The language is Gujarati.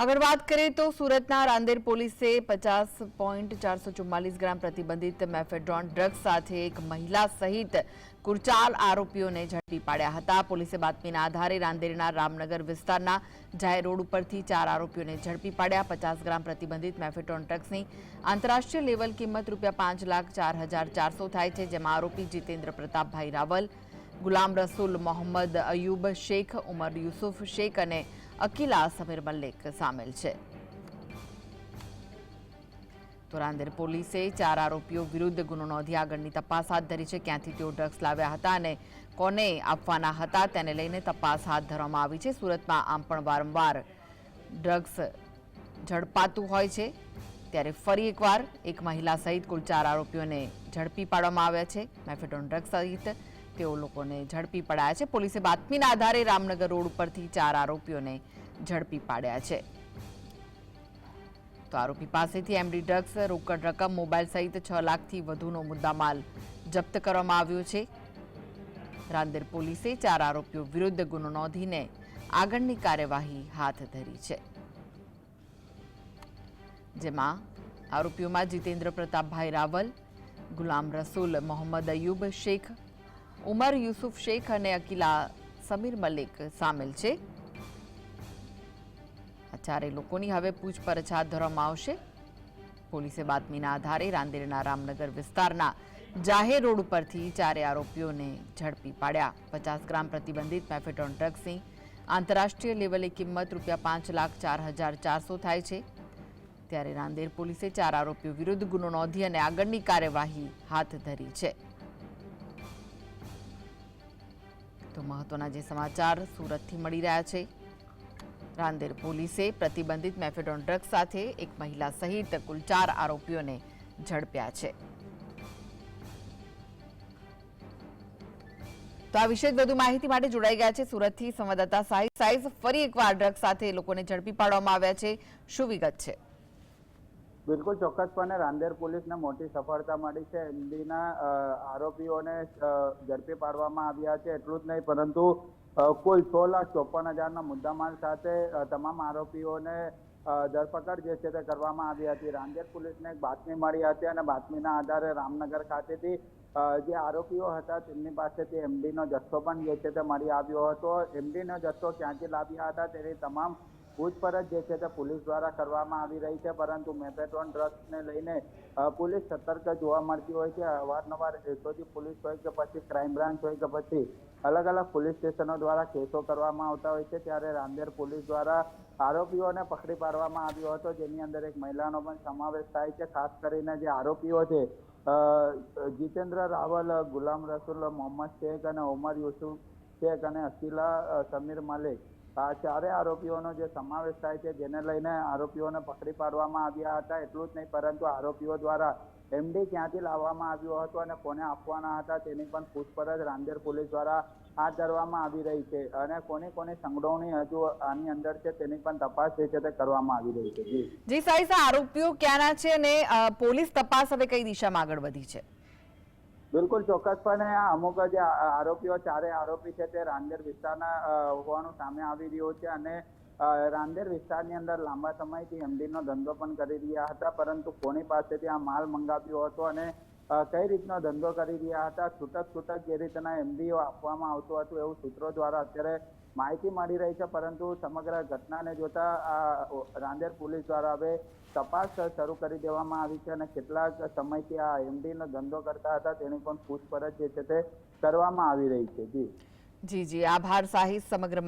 આગળ વાત કરીએ તો સુરતના રાંદેર પોલીસે 50.444 ગ્રામ પ્રતિબંધિત મેફેડ્રોન ડ્રગ્સ સાથે એક મહિલા સહિત કુલ 4 આરોપીઓને ઝડપી પાડ્યા હતા। પોલીસે બાતમીના આધારે રાંદેરના રામનગર વિસ્તારના જાહેર રોડ ઉપરથી 4 આરોપીઓને ઝડપી પાડ્યા। 50 ગ્રામ પ્રતિબંધિત મેફેડ્રોન ડ્રગ્સની આંતરરાષ્ટ્રીય લેવલ કિંમત ₹5,04,400 થાય છે, જેમાં આરોપી જીતેન્દ્ર પ્રતાપભાઈ રાવલ, ગુલામ રસૂલ મોહમ્મદ અયુબ શેખ, ઉમર યુસુફ શેખ અને અકીલા સમીર મલ્લિક સામેલ છે। તો રાંદેર પોલીસે 4 આરોપીઓ વિરુદ્ધ ગુનો નોંધી આગળની તપાસ હાથ ધરી છે। ક્યાંથી તેઓ ડ્રગ્સ લાવ્યા હતા અને કોને આપવાના હતા તેને લઈને તપાસ હાથ ધરવામાં આવી છે। સુરતમાં આમ પણ વારંવાર ડ્રગ્સ ઝડપાતું હોય છે, ત્યારે ફરી એકવાર એક મહિલા સહિત કુલ 4 આરોપીઓને ઝડપી પાડવામાં આવ્યા છે। મેફેડ્રોન ડ્રગ્સ સહિત તેઓ લોકોને ઝડપી પડાયા છે। પોલીસે બાતમીના આધારે રામનગર રોડ ઉપરથી 4 આરોપીઓને ઝડપી પાડ્યા છે। તો આરોપી પાસેથી એમડી ડ્રગ્સ, રોકડ રકમ, મોબાઈલ સહિત 6 લાખથી વધુનો મુદ્દામાલ જપ્ત કરવામાં આવ્યો છે। રાંદેર પોલીસે 4 આરોપીઓ વિરુદ્ધ ગુનો નોંધીને આગળની કાર્યવાહી હાથ ધરી છે, જેમાં આરોપીઓમાં જીતેન્દ્ર પ્રતાપભાઈ રાવલ, ગુલામ રસૂલ મોહમ્મદ અયુબ શેખ, ઉમર યુસુફ શેખ અને અકીલા સમીર મલ્લિક સામેલ છે। આ 4 લોકોની હવે પૂછપરછ હાથ ધરવામાં આવશે। પોલીસે બાતમીના આધારે રાંદેરના રામનગર વિસ્તારના જાહેર રોડ ઉપરથી 4 આરોપીઓને ઝડપી પાડ્યા। 50 ગ્રામ પ્રતિબંધિત મેફેડ્રોન ડ્રગ્સની આંતરરાષ્ટ્રીય લેવલે કિંમત ₹5,04,400 થાય છે, ત્યારે રાંદેર પોલીસે 4 આરોપીઓ વિરુદ્ધ ગુનો નોંધી અને આગળની કાર્યવાહી હાથ ધરી છે। તો મહત્વના જે સમાચાર સુરતથી મળી રહ્યા છે, રાંદેર પોલીસે પ્રતિબંધિત મેફેડ્રોન ડ્રગ્સ સાથે એક મહિલા સહિત કુલ 4 આરોપીઓને ઝડપ્યા છે। તો આ વિશે વધુ માહિતી માટે જોડાઈ ગયા છે સુરતથી સંવાદદાતા સાહિદ। ફરી એકવાર ડ્રગ્સ સાથે લોકોને ઝડપી પાડવામાં આવ્યા છે, શું વિગત છે? બિલકુલ ચોક્કસપણે રાંદેર પોલીસને મોટી સફળતા મળી છે। એમડીના આરોપીઓને ઝડપી પાડવામાં આવ્યા છે। એટલું જ નહીં પરંતુ કુલ 6,54,000ના મુદ્દામાલ સાથે તમામ આરોપીઓને ધરપકડ જે છે તે કરવામાં આવી હતી। રાંદેર પોલીસને એક બાતમી મળી હતી અને બાતમીના આધારે રામનગર ખાતેથી જે આરોપીઓ હતા તેમની પાસેથી એમડીનો જથ્થો પણ જે છે તે મળી આવ્યો હતો। એમડીનો જથ્થો ક્યાંથી લાવ્યા હતા તેની તમામ પૂછપરછ જે છે તે પોલીસ દ્વારા કરવામાં આવી રહી છે, પરંતુ મેફેડ્રોન ડ્રગ્સને લઈને પોલીસ સતર્ક જોવા મળતી હોય છે। અવારનવાર એસઓજી પોલીસ હોય કે પછી ક્રાઇમ બ્રાન્ચ હોય કે પછી અલગ અલગ પોલીસ સ્ટેશનો દ્વારા કેસો કરવામાં આવતા હોય છે, ત્યારે રાંદેર પોલીસ દ્વારા આરોપીઓને પકડી પાડવામાં આવ્યો હતો, જેની અંદર એક મહિલાનો પણ સમાવેશ થાય છે। ખાસ કરીને જે આરોપીઓ છે જીતેન્દ્ર રાવલ, ગુલામ રસૂલ મોહમ્મદ શેખ અને ઉમર યુસુફ શેખ અને અકીલા સમીર મલિક, આ 4 આરોપીઓનો જે સમાવેશ થાય છે, જેને લઈને આરોપીઓને પકડી પાડવામાં આવ્યા હતા। એટલું જ નહીં પરંતુ આરોપીઓ દ્વારા એમડી ક્યાંથી લાવવામાં આવ્યો હતો અને કોને આપવાના હતા તેની પણ પૂછપરછ રાંદેર પોલીસ દ્વારા હાથ ધરવામાં આવી રહી છે અને કોની સંડોવણી હજુ આની અંદર છે તેની પણ તપાસ જે છે તે કરવામાં આવી રહી છે। જી સાહેબ, આરોપીઓ ક્યાંના છે અને પોલીસ તપાસ હવે કઈ દિશામાં આગળ વધી છે? બિલકુલ ચોક્કસપણે આ અમુક જે આરોપીઓ 4 આરોપી છે તે રાંદેર વિસ્તારના હોવાનું સામે આવી રહ્યું છે અને રાંદેર વિસ્તારની અંદર લાંબા સમયથી એમડીનો ધંધો પણ કરી રહ્યા હતા, પરંતુ કોની પાસેથી આ માલ મંગાવ્યો હતો અને કઈ રીતનો ધંધો કરી રહ્યા હતા, છૂટક જે રીતના એમડીઓ આપવામાં આવતું હતું એવું સૂત્રો દ્વારા અત્યારે માહિતી મળી રહી છે। પરંતુ સમગ્ર ઘટનાને જોતા રાંદેર પોલીસ દ્વારા હવે તપાસ શરૂ કરી દેવામાં આવી છે અને કેટલાક સમયથી આ એમડીનો ધંધો કરતા હતા તેની પણ પૂછપરછ જે છે તે કરવામાં આવી રહી છે। જી આભાર સાહિદ સમગ્ર